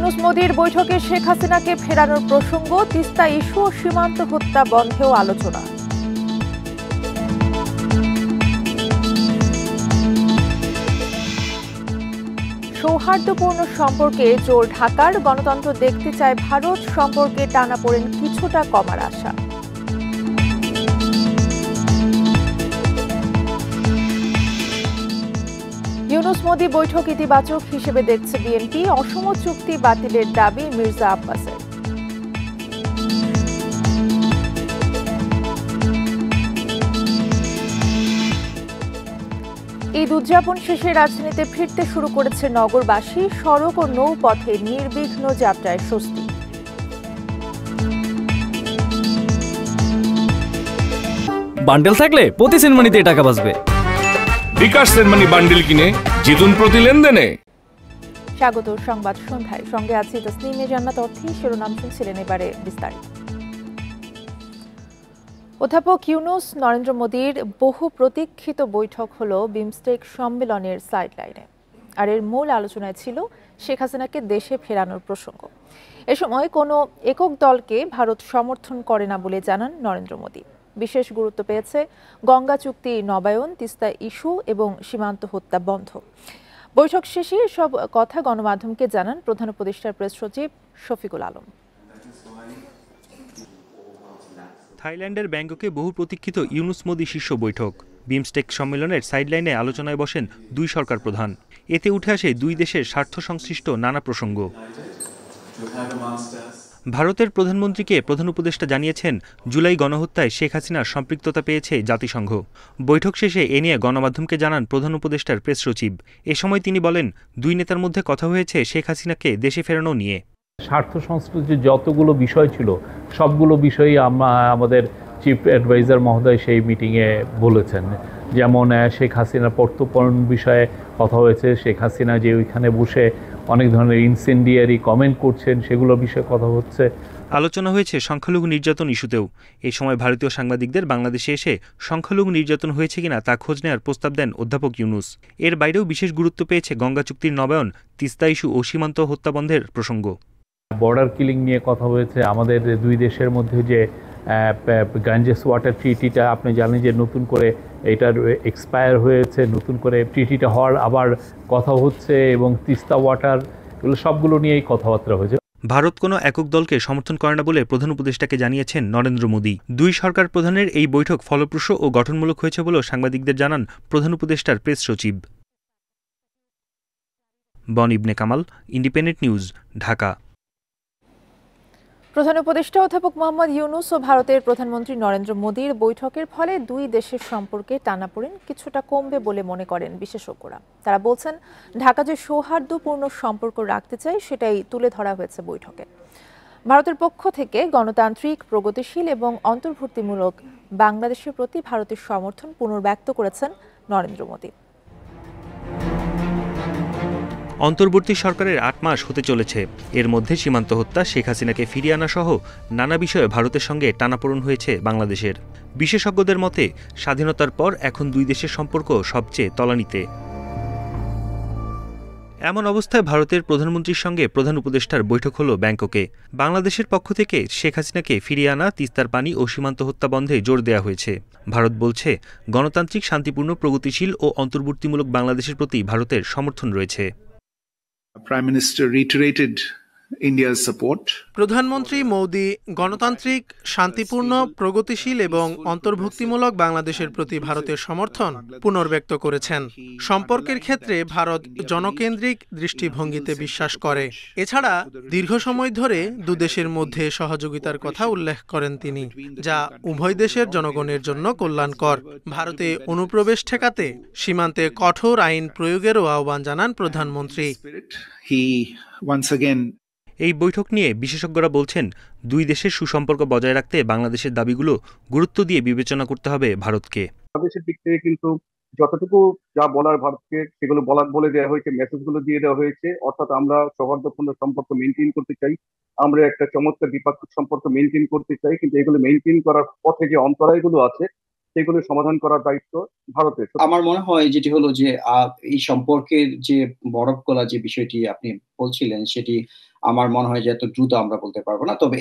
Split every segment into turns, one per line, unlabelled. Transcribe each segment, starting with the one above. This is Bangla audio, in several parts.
ইউনূস মোদির বৈঠকে শেখ হাসিনাকে ফেরানোর প্রসঙ্গ, তিস্তা ইস্যু ও সীমান্ত হত্যা বন্ধেও আলোচনা। সৌহার্দ্যপূর্ণ সম্পর্কে জোর ঢাকার, গণতন্ত্র দেখতে চায় ভারত, সম্পর্কে টানাপোড়েন কিছুটা কমার আশা। ইউনূস মোদি বৈঠক ইতিবাচক হিসেবে দেখছে বিএনপি, অসম চুক্তি বাতিলের দাবি মির্জা আব্বাসের। ঈদ উদযাপন শেষে রাজধানীতে ফিরতে শুরু করেছে নগরবাসী, সড়ক ও নৌপথে নির্বিঘ্ন যাত্রায় স্বস্তি।
বান্ডেল থাকলে প্রতি সেনমানিতে টাকা বাঁচবে।
বিকাশ সেনমানি বান্ডেল কিনে জিতুন প্রতি লেনদেনে।
স্বাগত সংবাদ সন্ধ্যায়, সঙ্গে আছি তসলিমে জান্নাত অর্থী। শিরোনাম শুনছিলেন, এবারে বিস্তারিত। অধ্যাপক ইউনূস নরেন্দ্র মোদির বহু প্রতীক্ষিত বৈঠক হল বিমস্টেক সম্মেলনের সাইডলাইনে, আর এর মূল আলোচনায় ছিল শেখ হাসিনাকে দেশে ফেরানোর প্রসঙ্গ। এ সময় কোনো একক দলকে ভারত সমর্থন করে না বলে জানান নরেন্দ্র মোদি। বিশেষ গুরুত্ব পেয়েছে গঙ্গা চুক্তি নবায়ন, তিস্তা ইস্যু এবং সীমান্ত হত্যা বন্ধ। বৈঠক শেষে সব কথা গণমাধ্যমকে জানান প্রধান উপদেষ্টার প্রেস সচিব শফিকুল আলম।
থাইল্যান্ডের ব্যাংককে বহু প্রতীক্ষিত ইউনূস মোদি শীর্ষ বৈঠক। বিমস্টেক সম্মেলনের সাইডলাইনে আলোচনায় বসেন দুই সরকার প্রধান। এতে উঠে আসে দুই দেশের স্বার্থ সংশ্লিষ্ট নানা প্রসঙ্গ। ভারতের প্রধানমন্ত্রীকে প্রধান উপদেষ্টা জানিয়েছেন, জুলাই গণহত্যায় শেখ হাসিনার সম্পৃক্ততা পেয়েছে জাতিসংঘ। বৈঠক শেষে এ নিয়ে গণমাধ্যমকে জানান প্রধান উপদেষ্টার প্রেস সচিব। এ সময় তিনি বলেন, দুই নেতার মধ্যে কথা হয়েছে শেখ হাসিনাকে দেশে ফেরানো নিয়ে।
স্বার্থ সংশ্লিষ্ট যতগুলো বিষয় ছিল সবগুলো বিষয়ই আমাদের চিফ অ্যাডভাইজার মহোদয় সেই মিটিংয়ে বলেছেন। যেমন শেখ হাসিনার প্রত্যর্পণ বিষয়ে কথা হয়েছে, শেখ হাসিনা যে ওইখানে বসে অনেক ধরনের ইনসেন্ডিয়ারি কমেন্ট করছেন সেগুলোর বিষয়ে কথা হচ্ছে।
আলোচনা হয়েছে সংখ্যালঘু নির্যাতন ইস্যুতেও। এই সময় ভারতীয় সাংবাদিকদের বাংলাদেশে এসে সংখ্যালঘু নির্যাতন হয়েছে কিনা তা খোঁজ নেওয়ার প্রস্তাব দেন অধ্যাপক ইউনূস। এর বাইরেও বিশেষ গুরুত্ব পেয়েছে গঙ্গা চুক্তির নবায়ন, তিস্তা ইস্যু ও সীমান্ত হত্যা বন্ধের প্রসঙ্গ।
বর্ডার কিলিং নিয়ে কথা হয়েছে। আমাদের দুই দেশের মধ্যে যে গাঞ্জেস ওয়াটার ট্রিটিটা আপনি জানেন যে নতুন করে এটার এক্সপায়ার হয়েছে, নতুন করে ট্রিটিটা হওয়ার আবার কথা হচ্ছে, এবং তিস্তা ওয়াটার, এগুলো সবগুলো নিয়েই কথাবার্তা হয়েছে।
ভারত কোনো একক দলকে সমর্থন করে না বলে প্রধান উপদেষ্টাকে জানিয়েছেন নরেন্দ্র মোদি। দুই সরকার প্রধানের এই বৈঠক ফলপ্রসূ ও গঠনমূলক হয়েছে বলেও সাংবাদিকদের জানান প্রধান উপদেষ্টার প্রেস সচিব। বন ইবনে কামাল, ইন্ডিপেন্ডেন্ট নিউজ, ঢাকা।
প্রধান উপদেষ্টা অধ্যাপক মোহাম্মদ ইউনূস ও ভারতের প্রধানমন্ত্রী নরেন্দ্র মোদির বৈঠকের ফলে দুই দেশের সম্পর্কে টানাপোড়েন কিছুটা কমবে বলে মনে করেন বিশেষজ্ঞরা। তারা বলছেন, ঢাকা যে সৌহার্দ্যপূর্ণ সম্পর্ক রাখতে চায় সেটাই তুলে ধরা হয়েছে বৈঠকে। ভারতের পক্ষ থেকে গণতান্ত্রিক, প্রগতিশীল এবং অন্তর্ভুক্তিমূলক বাংলাদেশের প্রতি ভারতের সমর্থন পুনর্ব্যক্ত করেছেন নরেন্দ্র মোদি।
অন্তর্বর্তী সরকারের ৮ মাস হতে চলেছে। এর মধ্যে সীমান্ত হত্যা, শেখ হাসিনাকে ফিরিয়ে আনা সহ নানা বিষয়ে ভারতের সঙ্গে টানাপোড়েন হয়েছে বাংলাদেশের। বিশেষজ্ঞদের মতে, স্বাধীনতার পর এখন দুই দেশের সম্পর্ক সবচেয়ে তলানিতে। এমন অবস্থায় ভারতের প্রধানমন্ত্রীর সঙ্গে প্রধান উপদেষ্টার বৈঠক হল ব্যাংককে। বাংলাদেশের পক্ষ থেকে শেখ হাসিনাকে ফিরিয়ে আনা, তিস্তার পানি ও সীমান্ত হত্যা বন্ধে জোর দেওয়া হয়েছে। ভারত বলছে, গণতান্ত্রিক, শান্তিপূর্ণ, প্রগতিশীল ও অন্তর্বর্তীমূলক বাংলাদেশের প্রতি ভারতের সমর্থন রয়েছে।
Prime Minister reiterated India's support.
প্রধানমন্ত্রী মোদি গণতান্ত্রিক, শান্তিপূর্ণ, প্রগতিশীল এবং অন্তর্ভুক্তিমূলক বাংলাদেশের প্রতি ভারতের সমর্থন পুনর্ব্যক্ত করেছেন। সম্পর্কের ক্ষেত্রে ভারত জনকেন্দ্রিক দৃষ্টিভঙ্গিতে বিশ্বাস করে। এছাড়া দীর্ঘ সময় ধরে দুদেশের মধ্যে সহযোগিতার কথা উল্লেখ করেন তিনি, যা উভয় দেশের জনগণের জন্য কল্যাণকর। ভারতে অনুপ্রবেশ ঠেকাতে সীমান্তে কঠোর আইন প্রয়োগেরও আহ্বান জানান প্রধানমন্ত্রী।
এই বৈঠক নিয়ে বিশেষজ্ঞরা বলছেন, দুই দেশের সুসম্পর্ক বজায় রাখতে বাংলাদেশের দাবিগুলো গুরুত্ব দিয়ে বিবেচনা করতে হবে ভারতকে।
বাংলাদেশের দিক থেকে কিন্তু যতটুকু যা বলার ভারতকে সেগুলো বলে দেওয়া হয়েছে, মেসেজগুলো দিয়ে দেওয়া হয়েছে। অর্থাৎ আমরা সৌহার্দ্যপূর্ণ সম্পর্ক মেনটেন করতে চাই, আমরা একটা চমৎকার দ্বিপাক্ষিক সম্পর্ক মেনটেন করতে চাই, কিন্তু এগুলো মেনটেন করার পথে যে অন্তরায়গুলো আছে সেগুলো সমাধান করার দায়িত্ব ভারতের।
আমার মনে হয় যেটি হলো যে এই সম্পর্কের যে বরফ গলা যে বিষয়টি আপনি বলছিলেন, সেটি আমার মনে হয় যে এত দ্রুত আমরা বলতে পারবো না, তবে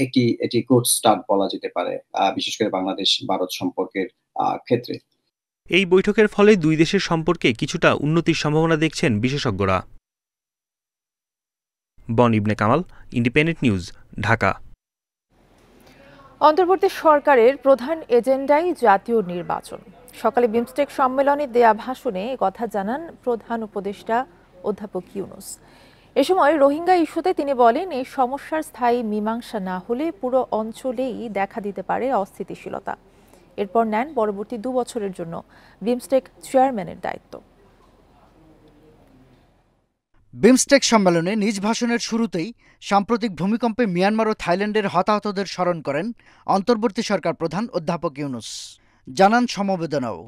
এটি গুড স্টার্ট বলা যেতে পারে, বিশেষ করে বাংলাদেশ ভারত সম্পর্কের ক্ষেত্রে।
এই বৈঠকের ফলে দুই দেশের সম্পর্কে কিছুটা উন্নতির সম্ভাবনা দেখছেন বিশেষজ্ঞরা। বন ইবনে কামাল, ইন্ডিপেন্ডেন্ট নিউজ, ঢাকা।
অন্তর্বর্তী সরকারের প্রধান এজেন্ডাই জাতীয় নির্বাচন। সকালে বিমস্টেক সম্মেলনে দেয়া ভাষণে কথা জানান প্রধান উপদেষ্টা অধ্যাপক ইউনূস। এ সময় রোহিঙ্গা ইস্যুতে তিনি বলেন, এই সমস্যার স্থায়ী মীমাংসা না হলে পুরো অঞ্চলেই দেখা দিতে পারে অস্থিতিশীলতা। এরপর নেন পরবর্তী 2 বছরের জন্য বিমস্টেক চেয়ারম্যানের দায়িত্ব।
বিমস্টেক সম্মেলনে নিজ ভাষণের শুরুতেই সাম্প্রতিক ভূমিকম্পে মিয়ানমার ও থাইল্যান্ডের হতাহতদের স্মরণ করেন অন্তর্বর্তী সরকার প্রধান অধ্যাপক ইউনূস, জানান সমবেদনাও।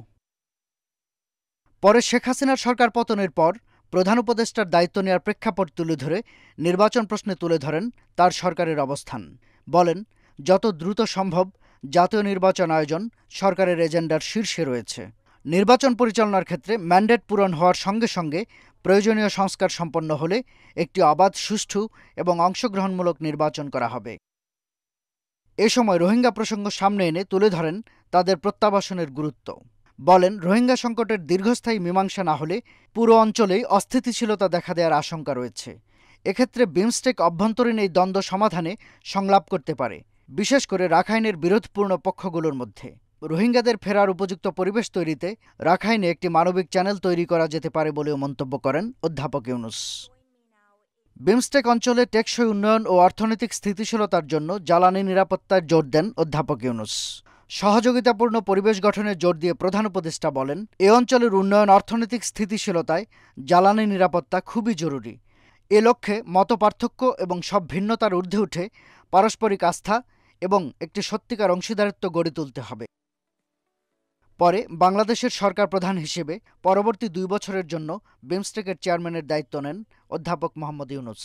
পরে শেখ হাসিনার সরকার পতনের পর প্রধান উপদেষ্টার দায়িত্ব নেওয়ার প্রেক্ষাপট তুলে ধরে নির্বাচন প্রশ্নে তুলে ধরেন তার সরকারের অবস্থান। বলেন, যত দ্রুত সম্ভব জাতীয় নির্বাচন আয়োজন সরকারের এজেন্ডার শীর্ষে রয়েছে। নির্বাচন পরিচালনার ক্ষেত্রে ম্যান্ডেট পূরণ হওয়ার সঙ্গে সঙ্গে প্রয়োজনীয় সংস্কার সম্পন্ন হলে একটি অবাধ, সুষ্ঠু এবং অংশগ্রহণমূলক নির্বাচন করা হবে। এ সময় রোহিঙ্গা প্রসঙ্গ সামনে এনে তুলে ধরেন তাদের প্রত্যাবাসনের গুরুত্ব। বলেন, রোহিঙ্গা সংকটের দীর্ঘস্থায়ী মীমাংসা না হলে পুরো অঞ্চলেই অস্থিতিশীলতা দেখা দেওয়ার আশঙ্কা রয়েছে। এক্ষেত্রে বিমস্টেক অভ্যন্তরীণ এই দ্বন্দ্ব সমাধানে সংলাপ করতে পারে, বিশেষ করে রাখাইনের বিরোধপূর্ণ পক্ষগুলোর মধ্যে। রোহিঙ্গাদের ফেরার উপযুক্ত পরিবেশ তৈরিতে রাখাইনে একটি মানবিক চ্যানেল তৈরি করা যেতে পারে বলেও মন্তব্য করেন অধ্যাপক ইউনূস। বিমস্টেক অঞ্চলে টেকসই উন্নয়ন ও অর্থনৈতিক স্থিতিশীলতার জন্য জ্বালানি নিরাপত্তায় জোর দেন অধ্যাপক ইউনূস। সহযোগিতাপূর্ণ পরিবেশ গঠনে জোর দিয়ে প্রধান উপদেষ্টা বলেন, এ অঞ্চলের উন্নয়ন, অর্থনৈতিক স্থিতিশীলতায় জ্বালানি নিরাপত্তা খুবই জরুরি। এ লক্ষ্যে মতপার্থক্য এবং সব ভিন্নতার ঊর্ধ্বে উঠে পারস্পরিক আস্থা এবং একটি সত্যিকার অংশীদারিত্ব গড়ে তুলতে হবে। পরে বাংলাদেশের সরকার প্রধান হিসেবে পরবর্তী 2 বছরের জন্য বিমস্টেকের চেয়ারম্যানের দায়িত্ব নেন অধ্যাপক মোহাম্মদ ইউনূস।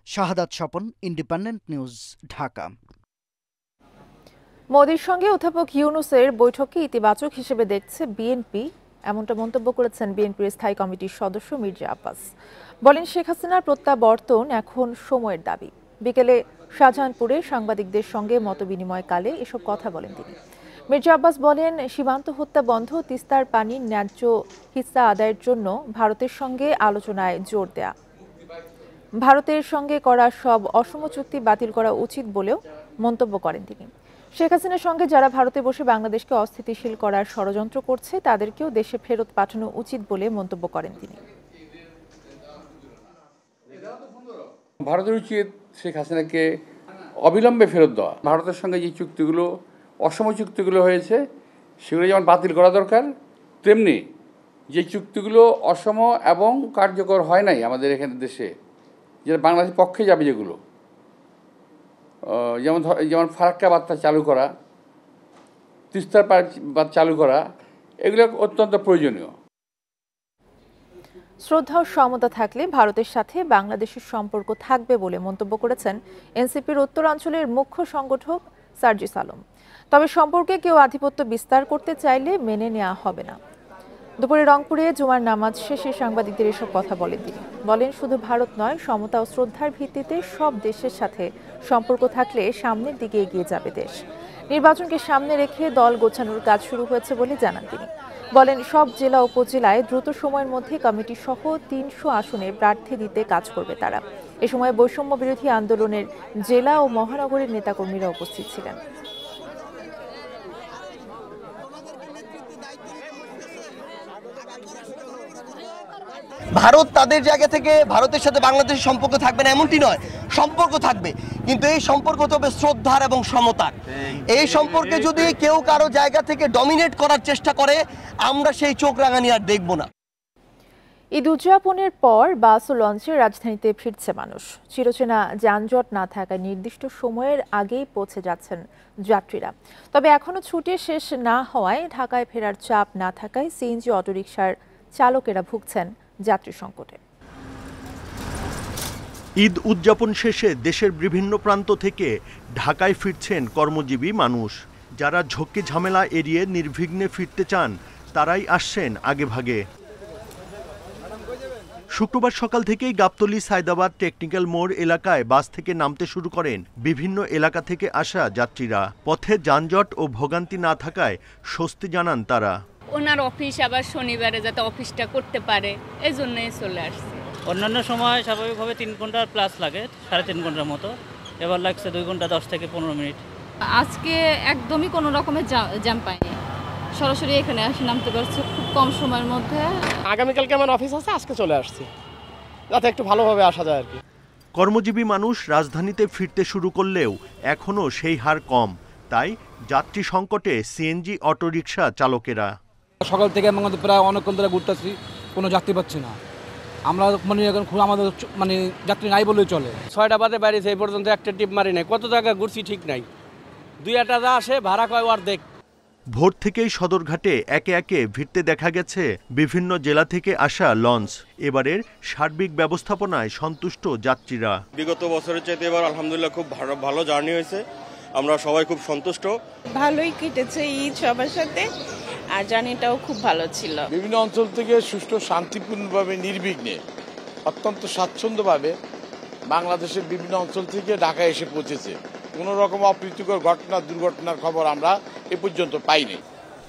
শাহাদাত স্বপন, ইন্ডিপেন্ডেন্ট নিউজ, ঢাকা।
মোদির সঙ্গে অধ্যাপক ইউনূসের বৈঠককে ইতিবাচক হিসেবে দেখছে বিএনপি, এমনটা মন্তব্য করেছেন বিএনপির স্থায়ী কমিটির সদস্য মির্জা আব্বাস। বলেন, শেখ হাসিনার প্রত্যাবর্তন এখন সময়ের দাবি। বিকেলে শাহজাহানপুরে সাংবাদিকদের সঙ্গে মতবিনিময়কালে এসব কথা বলেন তিনি। মির্জা আব্বাস বলেন, সীমান্ত হত্যা বন্ধ, তিস্তার পানির ন্যায্য হিস্সা আদায়ের জন্য ভারতের সঙ্গে আলোচনায় জোর দেয়া, ভারতের সঙ্গে করা সব অসম চুক্তি বাতিল করা উচিত বলেও মন্তব্য করেন তিনি। শেখ হাসিনার সঙ্গে যারা ভারতে বসে বাংলাদেশকে অস্থিতিশীল করার ষড়যন্ত্র করছে তাদেরকেও দেশে ফেরত পাঠানো উচিত বলে মন্তব্য করেন তিনি।
ভারতের উচিত শেখ হাসিনাকে অবিলম্বে ফেরত দেওয়া। ভারতের সঙ্গে যে চুক্তিগুলো, অসম চুক্তিগুলো হয়েছে, সেগুলো যেমন বাতিল করা দরকার, তেমনি যে চুক্তিগুলো অসম এবং কার্যকর হয় নাই আমাদের এখানে দেশে, যেটা বাংলাদেশের পক্ষে যাবে, যেগুলো যেমন ফারাক্কা বার্তা চালু করা, তিস্তার বাঁধ চালু করা, এগুলো অত্যন্ত প্রয়োজনীয়।
শ্রদ্ধা ও সমতা থাকলে ভারতের সাথে বাংলাদেশের সম্পর্ক থাকবে বলে মন্তব্য করেছেন এনসিপির উত্তরাঞ্চলের মুখ্য সংগঠক সার্জিস আলম। তবে সম্পর্কে কেউ আধিপত্য বিস্তার করতে চাইলে মেনে নেওয়া হবে না। দুপুরে রংপুরে জুমার নামাজ শেষে সাংবাদিকদের এসব কথা বলেন তিনি। বলেন, শুধু ভারত নয়, সমতা ও শ্রদ্ধার ভিত্তিতে সব দেশের সাথে সম্পর্ক থাকলে সামনের দিকে এগিয়ে যাবে দেশ। নির্বাচনকে সামনে রেখে দল গোছানোর কাজ শুরু হয়েছে বলে জানান তিনি। বলেন, সব জেলা উপজেলায় দ্রুত সময়ের মধ্যে কমিটি সহ 300 আসনে প্রার্থী দিতে কাজ করবে তারা। এ সময় বৈষম্য বিরোধী আন্দোলনের জেলা ও মহানগরের নেতাকর্মীরা উপস্থিত ছিলেন।
ভারত তাদের জায়গা থেকে ভারতের সাথে বাংলাদেশের সম্পর্ক থাকবে না এমনটি নয়, সম্পর্ক থাকবে, কিন্তু এই সম্পর্ক হবে শ্রদ্ধার এবং সমতার। এই সম্পর্কে যদি কেউ কারো জায়গা থেকে ডমিনেট করার চেষ্টা করে, আমরা সেই চোখ রাঙানি আর দেখব না।
ঈদ উদযাপনের পর বাস ও লঞ্চে রাজধানীতে ফিরছে মানুষ। চিরচেনা যানজট না থাকায় নির্দিষ্ট সময়ের আগেই পৌঁছে যাচ্ছেন যাত্রীরা। তবে এখনো ছুটি শেষ না হওয়ায় ঢাকায় ফেরার চাপ না থাকায় সিএনজি অটোরিকশার চালকেরা ভুগছেন যাত্রী সংকটে।
ঈদ উদযাপন শেষে দেশের বিভিন্ন প্রান্ত থেকে ঢাকায় ফিরছেন কর্মজীবী মানুষ। যারা ঝক্কি ঝামেলা এড়িয়ে নির্বিঘ্নে ফিরতে চান, তারাই আসছেন আগেভাগে। শুক্রবার সকাল থেকেই গাবতলী সায়দাবাদ টেকনিক্যাল মোড় এলাকায় বাস থেকে নামতে শুরু করেন বিভিন্ন এলাকা থেকে আসা যাত্রীরা। পথে যানজট ও ভোগান্তি না থাকায় স্বস্তি জানান তারা।
ওনার অফিস আবার শনিবারে যাতে অফিসটা করতে পারে এই জন্যই চলে আসছে।
অন্যান্য সময় স্বাভাবিকভাবে 3 ঘন্টা প্লাস লাগে, 3.5 ঘন্টার মতো, এবার লাগছে 2 ঘন্টা 10 থেকে 15 মিনিট।
আজকে একদমই কোনো রকমের জ্যাম পাইনি, সরাসরি এখানে এসে নামতে পারছি খুব কম সময়ের মধ্যে।
আগামীকালকে আমার অফিস আছে, আজকে চলে আসছি যাতে একটু ভালোভাবে আসা যায় আর কি।
কর্মজীবী মানুষ রাজধানীতে ফিরতে শুরু করলেও এখনও সেই হার কম, তাই যাত্রী সংকটে সিএনজি অটোরিকশা চালকেরা।
সকাল থেকে আমাদের প্রায় অনেকক্ষণ ধরে ঘুরতেছি, কোনো যাত্রী পাচ্ছি না। আমরা মানে এখন খুব আমাদের মানে যাত্রী নাই বলেই চলে।
6টা বাজে বাড়িতে এই পর্যন্ত একটা টিপ মারি নাই, কত টাকা ঘুরছি ঠিক নাই, 2-1টা যা আসে ভাড়া কয় অর্ধেক।
ভোর থেকেই সদরঘাটে একে একে ভিড়তে দেখা গেছে বিভিন্ন জেলা থেকে আসা লঞ্চ। এবারের সার্বিক ব্যবস্থাপনায় সন্তুষ্ট যাত্রীরা।
বিগত বছরের চাইতে এবার আলহামদুলিল্লাহ খুব ভালো জার্নি হয়েছে, আমরা সবাই খুব সন্তুষ্ট।
ভালোই কেটেছে ঈদ সবার সাথে, আর জার্নিটাও খুব ভালো ছিল।
বিভিন্ন অঞ্চল থেকে সুষ্ঠু শান্তিপূর্ণভাবে নির্বিঘ্নে অত্যন্ত স্বাচ্ছন্দ্যভাবে বাংলাদেশের বিভিন্ন অঞ্চল থেকে ঢাকায় এসে পৌঁছেছে। কোনো রকম অপ্রীতিকর ঘটনা দুর্ঘটনার খবর আমরা এ পর্যন্ত পাইনি।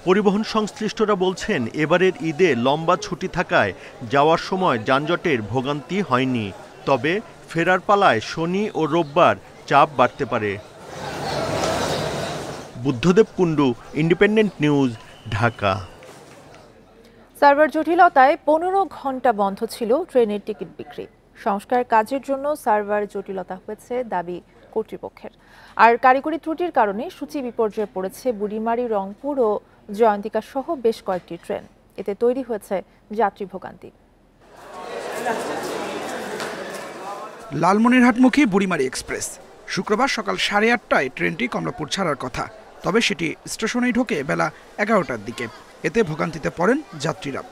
পরিবহন সংশ্লিষ্টরা বলছেন এবারের ঈদে লম্বা ছুটি থাকায় যাওয়ার সময় যানজটের ভোগান্তি হয়নি, তবে ফেরার পালায় শনি ও রোববার চাপ বাড়তে পারে। Buddhadeb Kundu, independent news, Dhaka.
Server জটিলতায় 15 ঘন্টা বন্ধ ছিল ট্রেনের টিকিট বিক্রি। সংস্কার কাজের জন্য সার্ভার জটিলতা হয়েছে দাবি কর্তৃপক্ষের। আর কারিগরি ত্রুটির কারণে সূচি বিপর্যয়ে পড়েছে বুড়িমারি, রংপুর ও জয়ন্তিকা সহ বেশ কয়েকটি ট্রেন। এতে তৈরি হয়েছে যাত্রী ভোগান্তি।
লালমনিরহাটমুখী বুড়িমারি এক্সপ্রেস শুক্রবার সকাল 8:30টায় ট্রেনটি কমলাপুর ছাড়ার কথা, তবে সেটি স্টেশনেই ঢোকে বেলা 11টার দিকে। এতে ভোগান্তিতে পড়েন যাত্রীরা।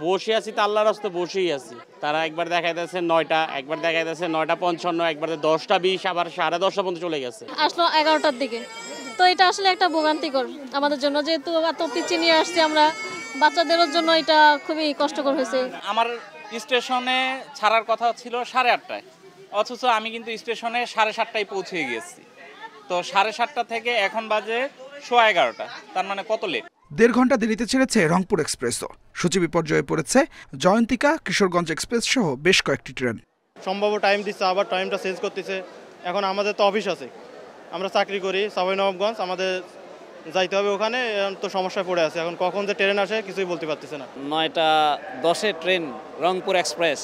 বসে আছি তো আল্লাহর রাস্তায় বসেই আছি, তারা একবার দেখাই দিয়েছে 9টা, একবার দেখাই দিয়েছে 9:55, একবার 10:20, আবার 10:30 পর্যন্ত চলে গেছে।
আসলো 11টার দিকে, তো এটা আসলে একটা ভোগান্তিকর আমাদের জন্য, যেহেতু এত পিছিয়ে নিয়ে আসছি আমরা, বাচ্চাদের জন্য এটা খুবই কষ্টকর হয়েছে।
আমার স্টেশনে ছাড়ার কথা ছিল 8:30টায়, অথচ আমি কিন্তু স্টেশনে 7:30টায় পৌঁছে গিয়েছি। তো 7:30টা থেকে এখন বাজে 11:15, তার মানে কত লেট।
1.5 ঘন্টা দেরিতে ছেড়েছে রংপুর এক্সপ্রেসও। সূচি বিপর্যয়ে পড়েছে জয়ন্তিকা, কিশোরগঞ্জ এক্সপ্রেস সহ বেশ কয়েকটি ট্রেন।
সম্ভব টাইম দিচ্ছে, আবার টাইমটা চেঞ্জ করতেছে। এখন আমাদের তো অফিস আছে, আমরা চাকরি করি সাভাই-নবাবগঞ্জ, আমাদের যাইতে হবে ওখানে, তো সমস্যায় পড়ে আছে। এখন কখন যে ট্রেন আসে কিছুই বলতে পারতেছে না।
9:10 ট্রেন রংপুর এক্সপ্রেস,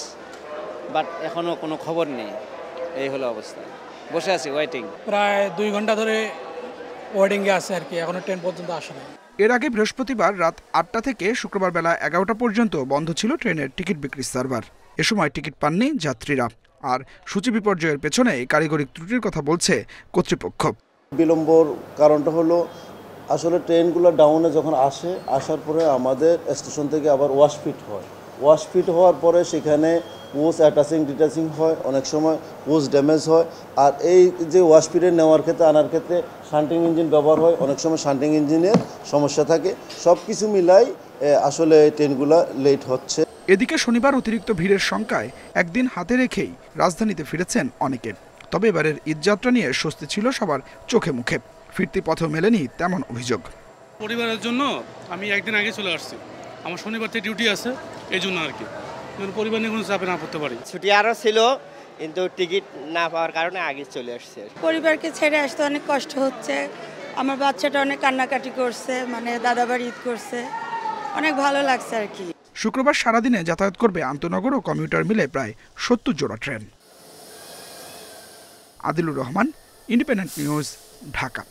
বাট এখনো কোনো খবর নেই। এই হলো অবস্থা, বসে আছি ওয়েটিং।
প্রায় 2 ঘন্টা ধরে ওয়েটিংয়ে আছে আর কি, এখনো ট্রেন পর্যন্ত আসে না।
এর আগে বৃহস্পতিবার রাত 8টা থেকে শুক্রবার বেলা 11টা পর্যন্ত বন্ধ ছিল ট্রেনের টিকিট বিক্রির সার্ভার। এ সময় টিকিট পাননি যাত্রীরা। আর সূচি বিপর্যয়ের পেছনে কারিগরি ত্রুটির কথা বলছে কর্তৃপক্ষ।
বিলম্বর কারণটা হলো আসলে ট্রেনগুলো ডাউনে যখন আসার পরে আমাদের স্টেশন থেকে আবার ওয়াশফিট হয়। ওয়াশফিট হওয়ার পরে সেখানে পোস্ট অ্যাটাচিং ডিটাচিং হয়, অনেক সময় পোস্ট ড্যামেজ হয়। আর এই যে ওয়াশফিটে নেওয়ার ক্ষেত্রে আনার ক্ষেত্রে শান্টিং ইঞ্জিন ব্যবহার হয়, অনেক সময় শান্টিং ইঞ্জিনের সমস্যা থাকে। সব কিছু মিলাই আসলে ট্রেনগুলো লেট হচ্ছে।
এদিকে শনিবার অতিরিক্ত ভিড়ের শঙ্কায় একদিন হাতে রেখেই রাজধানীতে ফিরেছেন অনেকে। তবে এবারের ঈদযাত্রা নিয়ে স্বস্তি ছিল সবার চোখে মুখে। ফিরতি পথেও মেলেনি তেমন অভিযোগ।
পরিবারের জন্য আমি একদিন আগে চলে আসছি, আমার শনিবার থেকে ডিউটি আছে, এই জন্য আর কি পরিবার নিয়ে কোনো চাপে না পড়তে পারি।
ছুটি আরও ছিল, কিন্তু টিকিট না পাওয়ার কারণে আগে চলে আসছে।
পরিবারকে ছেড়ে আসতে অনেক কষ্ট হচ্ছে। আমার বাচ্চাটা অনেক কান্নাকাটি করছে, মানে দাদাবাড়ি ঈদ করছে, অনেক ভালো লাগছে আর কি।
শুক্রবার সারাদিনে যাতায়াত করবে আন্তনগর ও কমিউটার মিলে প্রায় 70 জোড়া train. Adilur Rahman, independent news, Dhaka.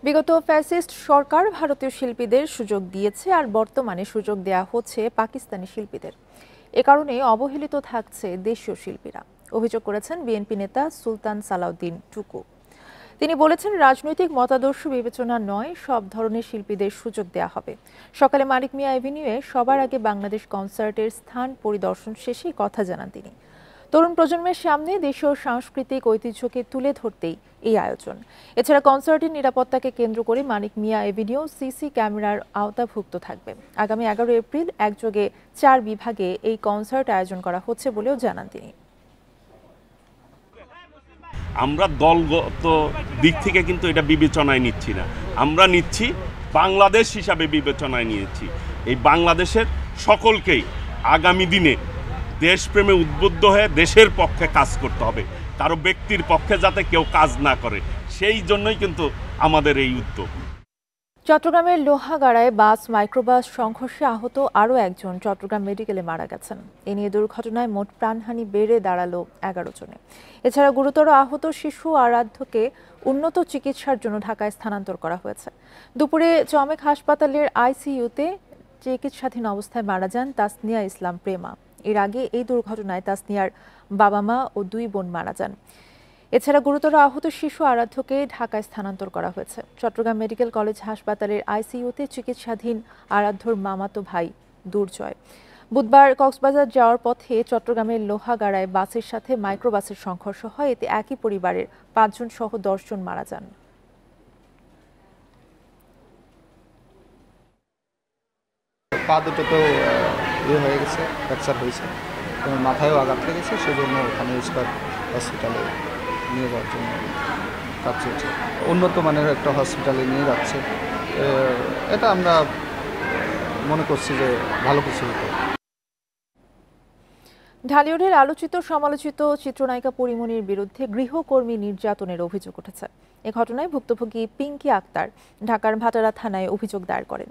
বিগত ফ্যাসিস্ট সরকার ভারতীয় শিল্পীদের সুযোগ দিয়েছে, আর বর্তমানে সুযোগ দেয়া হচ্ছে পাকিস্তানি শিল্পীদের। এ কারণে অবহেলিত থাকছে দেশীয় শিল্পীরা, অভিযোগ করেছেন বিএনপি নেতা সুলতান সালাউদ্দিন টুকু। তিনি বলেছেন, রাজনৈতিক মতাদর্শ বিবেচনা নয়, সব ধরনের শিল্পীদের সুযোগ দেয়া হবে। সকালে মানিক মিয়া এভিনিউয়ে সবার আগে বাংলাদেশ কনসার্টের স্থান পরিদর্শন শেষে কথা জানান তিনি। তরুণ প্রজন্মের সামনে দেশীয় সাংস্কৃতিক ঐতিহ্যকে তুলে ধরতেই এই আয়োজন। এছাড়া কনসার্টের নিরাপত্তাকে কেন্দ্র করে মানিক মিয়া এভিনিউ সিসি ক্যামেরার আওতাভুক্ত থাকবে। আগামী 11 এপ্রিল একযোগে 4 বিভাগে এই কনসার্ট আয়োজন করা হচ্ছে বলেও জানান তিনি।
আমরা দলগত দিক থেকে কিন্তু এটা বিবেচনায় নিচ্ছি না, আমরা নিচ্ছি বাংলাদেশ হিসাবে বিবেচনায় নিয়েছি। এই বাংলাদেশের সকলকেই আগামী দিনে দেশপ্রেমে উদ্বুদ্ধ হয়ে দেশের পক্ষে কাজ করতে হবে, কারো ব্যক্তির পক্ষে যাতে কেউ কাজ না করে, সেই জন্যই কিন্তু আমাদের এই উদ্যোগ।
চট্টগ্রামের লোহাগাড়ায় বাস মাইক্রোবাস সংঘর্ষে আহত আরও একজন চট্টগ্রাম মেডিকেলে মারা গেছেন। এ নিয়ে দুর্ঘটনায় মোট প্রাণহানি বেড়ে দাঁড়ালো 11 জনে। এছাড়া গুরুতর আহত শিশু আরাধ্যকে উন্নত চিকিৎসার জন্য ঢাকায় স্থানান্তর করা হয়েছে। দুপুরে চমেক হাসপাতালের আইসিইউতে চিকিৎসাধীন অবস্থায় মারা যান তাসনিয়া ইসলাম প্রেমা। এর আগে এই দুর্ঘটনায় তাসনিয়ার বাবা মা ও 2 বোন মারা যান। এছাড়া গুরুতর আহত শিশু আরাধ্যকে ঢাকায় স্থানান্তর করা হয়েছে। চট্টগ্রাম মেডিকেল কলেজ হাসপাতালের আইসিইউতে চিকিৎসাধীন আরাধ্যর মামাতো ভাই দুর্জয়। বুধবার কক্সবাজার যাওয়ার পথে চট্টগ্রামের লোহাগাড়ায় বাসের সাথে মাইক্রোবাসের সংঘর্ষ হয়। এতে একই পরিবারের 5 জন সহ 10 জন মারা যান।
পা দুটো তো হয়ে গেছে, ফ্র্যাকচার হয়েছে, মাথায়ও আঘাত লেগেছে, সেজন্য ওখানে স্টার হসপিটালে নিয়ে যাওয়ার জন্য কাজ চলছে। উন্নত মানের একটা হসপিটালে নিয়ে যাচ্ছে, এটা আমরা মনে করছি যে ভালো কিছু হতো।
ঢালিউডের আলোচিত সমালোচিত চিত্রনায়িকা পরিমণির বিরুদ্ধে গৃহকর্মী নির্যাতনের অভিযোগ উঠেছে। এ ঘটনায় ভুক্তভোগী পিঙ্কি আক্তার ঢাকার ভাটারা থানায় অভিযোগ দায়ের করেন।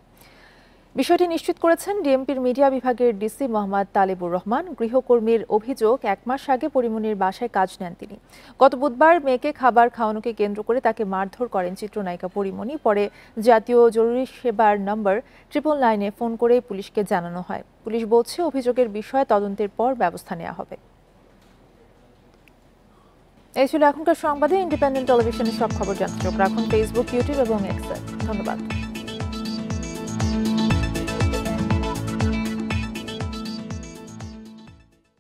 বিষয়টি নিশ্চিত করেছেন ডিএমপির মিডিয়া বিভাগের ডিসি মোহাম্মদ তালেবুর রহমান। গৃহকর্মীর অভিযোগ 1 মাস আগে পরিমণির বাসায় কাজ নেন তিনি। গত বুধবার মেয়েকে খাবার খাওয়ানোকে কেন্দ্র করে তাকে মারধর করেন চিত্রনায়িকা পরিমণি। পরে জাতীয় জরুরি সেবার নম্বর 999-এ ফোন করে পুলিশকে জানানো হয়। পুলিশ বলছে অভিযোগের বিষয়ে তদন্তের পর ব্যবস্থা নেওয়া হবে। এই ছিল এখনকার সংবাদে। ইন্ডিপেন্ডেন্ট টেলিভিশনের সব খবর জানতে চোখ রাখুন ফেসবুক, ইউটিউব এবং এক্সে। ধন্যবাদ।